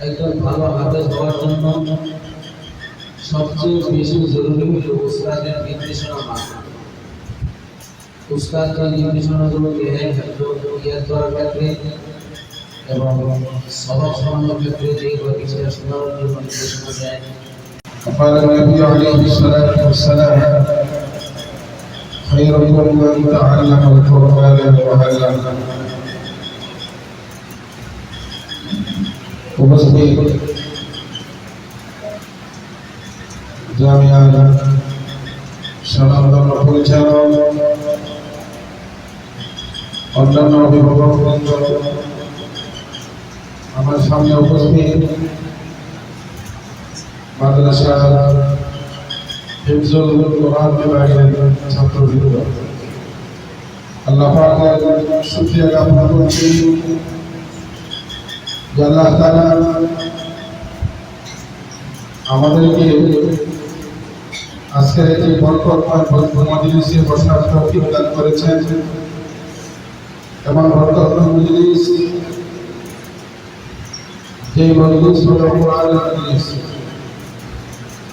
একজন ভালো হাফেজ হওয়ার জন্য সবচেয়ে বেশি জরুরি হল উস্তাদের নির্দেশনা মানা। উস্তাদের নির্দেশনাগুলো ইয়াদ করার ক্ষেত্রে এবং সবক শোনানোর ক্ষেত্রে যে বিষয়টা শোনানোর জন্য নির্দেশনা দেয়। قال النبي عليه الصلاة والسلام خيركم من تعلم القرآن وعلمه উপস্থিত জামিয়ার সনাতন পরিচালক, অন্যান্য অভিভাবকবৃন্দ, আমার সামনে উপস্থিত মাদ্রাসার হিফজুল কোরআন বিভাগের ছাত্রবৃন্দ, আল্লাহ পাকের শুকরিয়া জ্ঞাপন করছি যে আল্লাহ তাআলা আমাদেরকে আজকের এই বরকতময় মজলিসে বসার তৌফিক দান করেছেন এবং বরকতময় মজলিস যে মজলিস হলো কোরআনের মজলিস।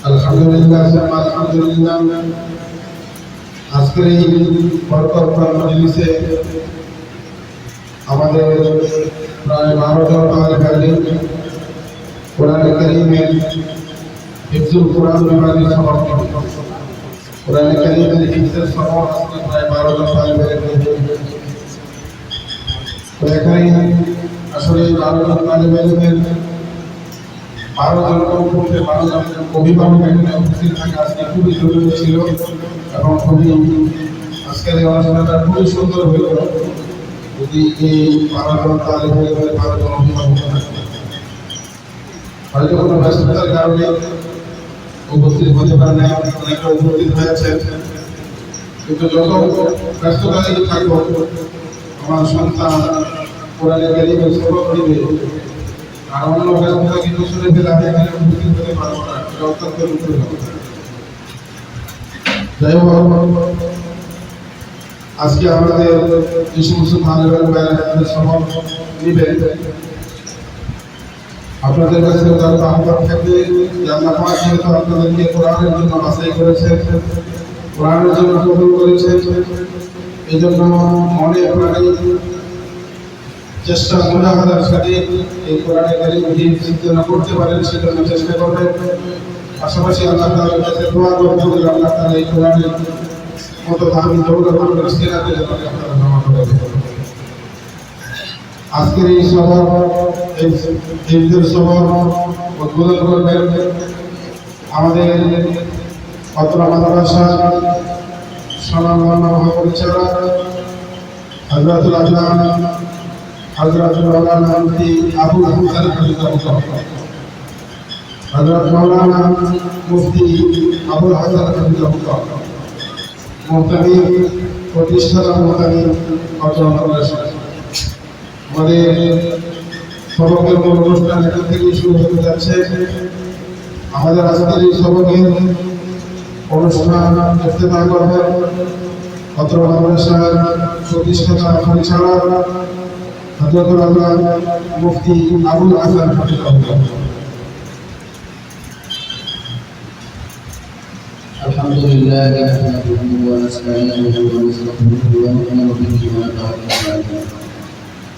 আলহামদুলিল্লাহ, আলহামদুলিল্লাহ, আজকের এই বরকতময় মজলিসে আমাদের প্রায় 12 জন তালেব ইলম কোরআনে কারীমের হিফজুল কোরআন বিভাগের সভাপতি, কোরআনে কারীমের হিফজের সভাপতি প্রায় 12 জন তালেব ইলম। তো এখানে আসলে 12 জন তালেব ইলমের 12 জন কমপক্ষে 12 জন অভিভাবক এখানে উপস্থিত থাকা আজকে খুবই জরুরি ছিল এবং খুবই আজকের এই অনুষ্ঠানটা খুবই সুন্দর হইল যদি এই 12 জন তালেব ইলমের 12 জন অভিভাবক থাকে। হয়তো কোনো ব্যস্ততার কারণে উপস্থিত হতে পারে না, অনেকে উপস্থিত হয়েছে, কিন্তু যত ব্যস্ততায় থাকবো আমার সন্তান কোরআনে কারীমের সবক দিবে আর অন্য ব্যস্ততা কিন্তু শুনে ফেলে আমি এখানে উপস্থিত হতে পারবো না, এটা অত্যন্ত দুঃখজনক। যাই হোক, আজকে আমাদের যে সমস্ত তালেব সবক নিবেন আপনাদের কাছে আহ্বান থাকবে যে আল্লাহ পাক যেহেতু আপনাদেরকে কোরআনের জন্য বাছাই করেছেন, কোরআনের জন্য কবুল করেছেন, এই জন্য মনে প্রাণে চেষ্টা মুনাহাদার সাথে এই কোরআনে কারীম যেন করতে পারেন সেজন্য চেষ্টা করবেন। পাশাপাশি আল্লাহ তাআলার কাছে দোয়া করবেন যে আল্লাহ তাআলা এই কোরআনের মতো দামি দৌলত আপনার সিরাতে যেন আপনারা জমা করে দেন। আজকের এই সভা হিফজের সভা উদ্বোধন করবেন আমাদের অত্র মাদ্রাসার স্বনামধন্য মহাপরিচালক হযরতুল আল্লামা হযরতুল মাওলানা মুফতি আবুল হাসান হাফিজাহুল্লাহ, হযরত মাওলানা মুফতি আবুল হাসান হাফিজাহুল্লাহ, মুহতামিম প্রতিষ্ঠাতা মুহতামিম অত্র মাদ্রাসা। আমাদের সবকের মূল অনুষ্ঠান এখান থেকে শুরু হতে যাচ্ছে। আমাদের আজকের এই সবকের অনুষ্ঠান ইফতেতাহ করবেন অত্র মাদ্রাসার প্রতিষ্ঠাতা পরিচালক হযরতুল আল্লামা মুফতি আবুল হাসান হাফিজাহুল্লাহ। আলহামদুলিল্লাহ নাহমাদুহু ওয়া নাস্তাঈনুহু ওয়া নাস্তাগফিরুহু ওয়া নু'মিনু বিহি ওয়া নাতাওয়াক্কালু আলাইহি।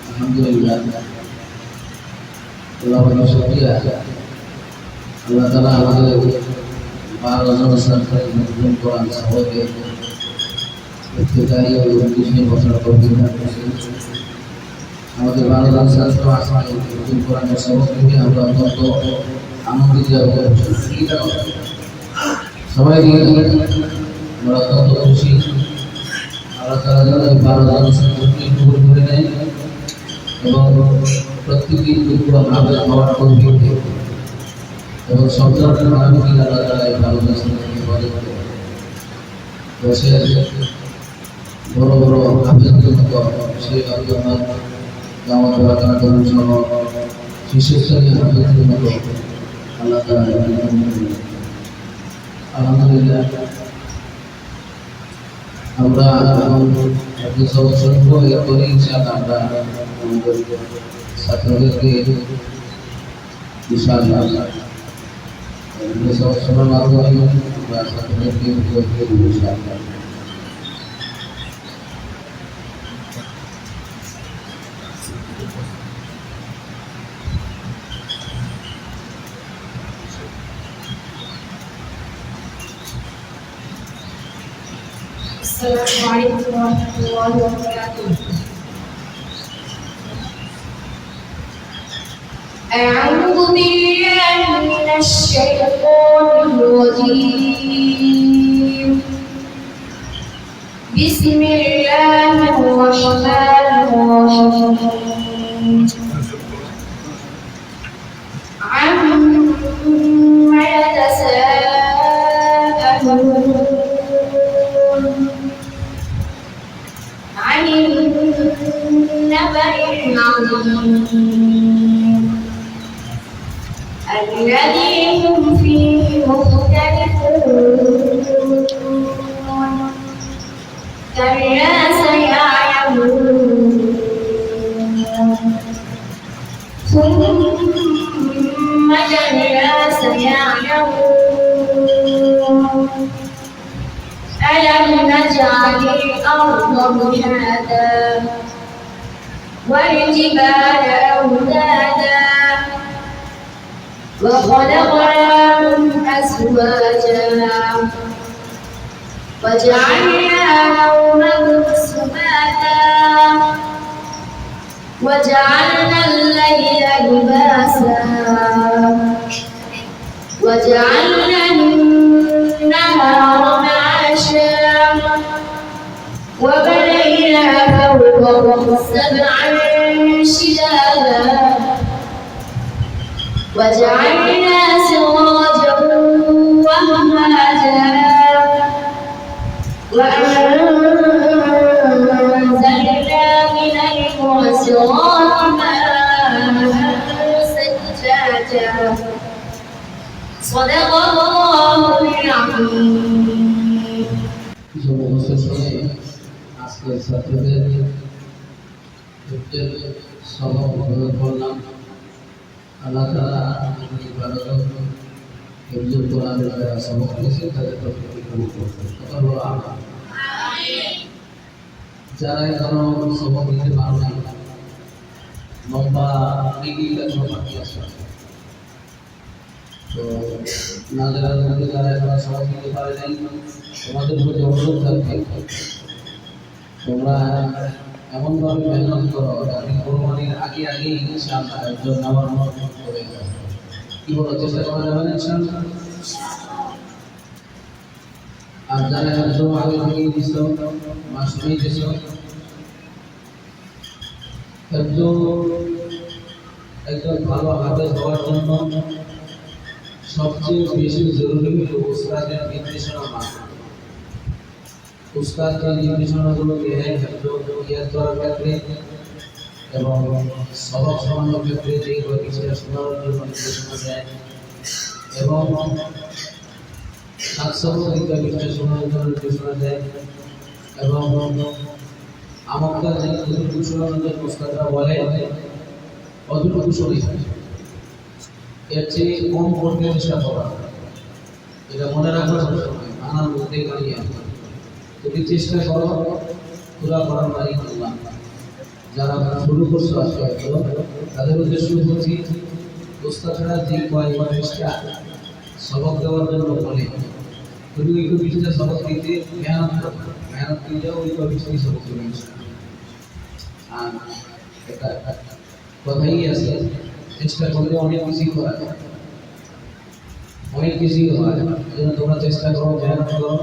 আলহামদুলিল্লাহ, আল্লাহর শুকরিয়া, আল্লাহ তাআলা আমাদের 12 জন ছাত্রকে কোরআন সভাকে ইফতিতাহী ও উদ্বোধনী বছর তৌফিক দান করেছেন। আমাদের 12 জন ছাত্র আজকে কোরআনের সবক থেকে আমরা অত্যন্ত আনন্দিত এবং সবাই আমরা অত্যন্ত খুশি। আল্লাহ তাআলা যেন 12 জন ছাত্রকে কবুল করে নেয় এবং প্রত্যেকদিন কোরআন হাফেজ হওয়ার তৌফিক দেন এবং সব ধরনের মানুষকে আল্লাহ তাআলা এই ভালো রাস্তায় বলে বসে বড় বড় হাফেজদের মতো শেখ আব্দুল হক জামাত ওয়াকানা কবুল সহ শীর্ষস্থানীয় হাফেজদের মতো আল্লাহ তাআলা আলহামদুলিল্লাহ। আমরা এখন সবক শুনবো, এরপরে ইনশাআল্লাহ আমরা ছাত্রদেরকে বিশাল সবার মাধ্যমে আমরা ছাত্রদেরকে বিশাল السلام عليكم ورحمة الله وبركاته. أعوذ بالله من الشيطان الرجيم. بسم الله الرحمن الرحيم. عما يتساءلون عن النبأ العظيم الذي هم فيه مختلفون كلا سيعلمون ثم كلا سيعلمون ألم نجعل الأرض مهادا والجبال أوتادا وخلقناهم أزواجا وجعلنا نومكم سباتا وجعلنا الليل لباسا وجعلنا النهار معاشا وبنينا فوقهم سبعا شدادا وجعلنا سراجا وهاجا وأنزلنا من المعصرات ماء ثجاجا صدق الله العظيم. আজকের ছাত্রদের সবক করলাম। আল্লাহ তাআলা আমাদের ইবাদত হিফজুল কোরআনের যারা সবক করেছে তাদের প্রতি কবুল করুন। কথা বলো আমিন। যারা এখনো সবক নিতে পারো না, লম্বা অনেকেই এখনো বাকি আছে, তো নাজারার মধ্যে যারা এখনো সবক নিতে পারে নাই, তোমাদের প্রতি অনুরোধ থাকবে তোমরা এমনভাবে মেহনত করো যাতে কোরবানির আগে আগেই ইনশাআল্লাহ একজন নামাজ করে যাও। কি বলো, চেষ্টা করা যাবে না ইনশাআল্লাহ? আর যারা একদম আগে থেকেই দিচ্ছ মাসুমেই দিচ্ছ, একজন ভালো হাফেজ হওয়ার জন্য সবচেয়ে বেশি জরুরি হল উস্তাদের নির্দেশনা মানা। উস্তাদ যে নির্দেশনাগুলো দেয় ইয়াদ করার ক্ষেত্রে এবং সবক শোনানোর ক্ষেত্রে যে বিষয়টা শোনানোর জন্য নির্দেশনা দেয় এবং সাতসঙ্গিকা বিষয় শোনানোর জন্য নির্দেশনা দেয় এবং আমাকে যতটুকু শোনানোর জন্য উস্তাদরা বলে অতটুকু শুনি, এর চেয়ে কম করতে চেষ্টা করা, এটা মনে রাখা সবসময় আনার মধ্যে দাঁড়িয়ে আসবে। যদি চেষ্টা করো পুরা করার মালিক আল্লাহ। যারা শুরু করছো আজকে তাদের উদ্দেশ্য হচ্ছে উস্তাদরা যে কয়েকবার চেষ্টা সবক দেওয়ার জন্য বলে, যদি ওই কবিতা সবক দিতে মেহনত দিয়ে যাও, ওই কবিতাই সবক দেবে। আর এটা কথাই আছে, চেষ্টা করলে অনেক কিছুই করা যায়, অনেক কিছুই হয়। এই জন্য তোমরা চেষ্টা করো, মেহনত করো,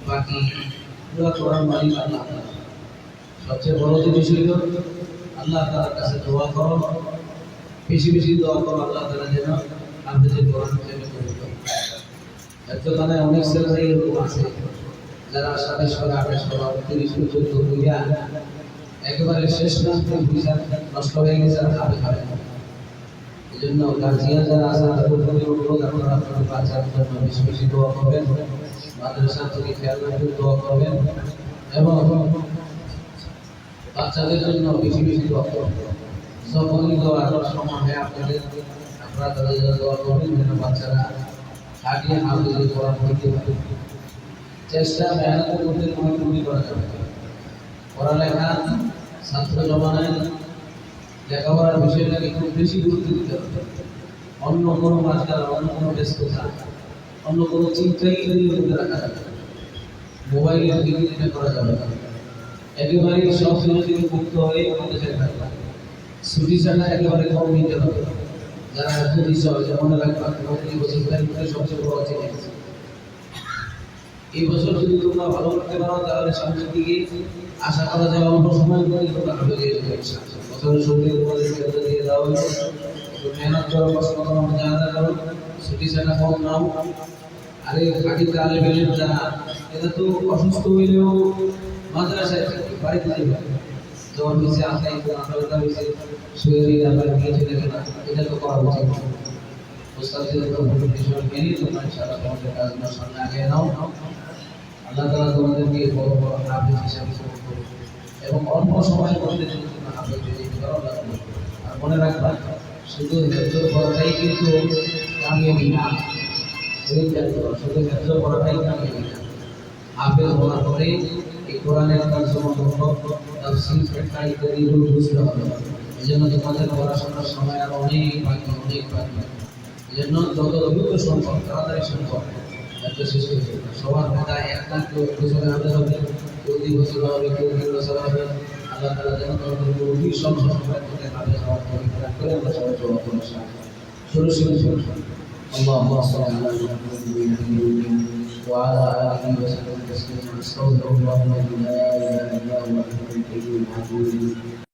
বাকি পুরা করার মালিক আল্লাহ। সবচেয়ে বড় জিনিস হইল আল্লাহ তাআলার কাছে দোয়া করো, বেশি বেশি দোয়া করো আল্লাহ তাআলা যেন আপনাদের কোরআন প্রেমে কবুল করে। এতখানে অনেক ছেলে এরকম আছে যারা 27 করে 28 করে 30 পর্যন্ত হইয়া একেবারে শেষ প্রান্তে বুঝা নষ্ট হয়ে গেছে, আর খাবে না। এই জন্য গার্জিয়ান যারা আছে তাদের প্রতি অনুরোধ, আপনারা আপনাদের বাচ্চাদের জন্য বেশি বেশি দোয়া করবেন, মাদ্রাসা থেকে খেয়াল রাখবেন, দোয়া করবেন এবং বাচ্চাদের জন্য বেশি বেশি দোয়া করবেন। সকলই দেওয়ার সময় আপনাদের আপনারা তাদের জন্য দোয়া করবেন যেন বাচ্চারা আগে হাফেজে কোরআন পড়তে পারে। চেষ্টা মেহনত করতে কোনো ত্রুটি করা যাবে না। পড়ালেখা ছাত্র জমানায় লেখাপড়ার বিষয়টাকে খুব বেশি গুরুত্ব দিতে হবে। অন্য কোনো মাঝখানে অন্য কোনো ব্যস্ততা অন্য কোনো চিন্তাই এর মধ্যে রাখা যাবে না। মোবাইলের দিকে এটা করা যাবে না। একেবারেই সব কিছু থেকে মুক্ত হয়ে আমাদের থাকবে। ছুটি ছাড়া একেবারে কম নিতে হবে। যারা এত বিষয় মনে রাখবা এই বছরটার ভিতরে সবচেয়ে বড় চ্যালেঞ্জ। এই বছর যদি তোমরা ভালো করতে পারো তাহলে সামনের দিকে আশা করা যায় অল্প সময় করে তোমরা হবে যে বছরের শুরুতে তোমাদের ক্ষেত্রে দিয়ে দেওয়া হয়েছে। তো মেহনত করো, কষ্ট করো, মজা করো, ছুটি ছাড়া কম নাও। আরে খাটি তালে বেলের যারা এটা তো অসুস্থ হইলেও মাদ্রাসায় থাকে, বাড়িতে যাবে। যখন নিচে আসে আলাদা হয়েছে শরীরে আবার নিয়ে চলে গেল, এটা তো করা উচিত। ওস্তাদের বিষয় মেনে তোমরা ইনশাআল্লাহ তোমাদের কাজগুলো সামনে আগে নাও। আল্লাহ তাআলা তোমাদেরকে বড় বড় হাফেজ হিসাবে কবুল করুন এবং অল্প সময়ের মধ্যে যদি তোমরা হাফেজ হয়ে যেতে পারো আল্লাহ কবুল করুন। আর মনে রাখবা শুধু হেফজ করাটাই কিন্তু কামিয়াবি না। শুধু হেফজ করাটাই কামিয়াবি না। হাফেজ হওয়ার পরে এই কোরআনের তর্জমা তাফসীর ব্যাখ্যা ইত্যাদিগুলো বুঝতে হবে। এজন্য তোমাদের পড়াশোনার সময় আর অনেক বাকি। এজন্য যত দ্রুত সম্ভব তাড়াতাড়ি সম্ভব এত শেষ করতে হবে। সবার কথা একটা কেউ বছরে আলাদা হবে, কেউ 2 বছর হবে, কেউ 3 বছর হবে। আল্লাহ তাআলা যেন তোমাদেরকে অতি সম্ভব করতে হাফেজ হওয়ার তৌফিক করে আমরা সবাই দোয়া করি। শুরু اللهم صل على محمد وعلى آله وصحبه وسلم. استغفر الله الذي لا إله إلا هو الحي القيوم.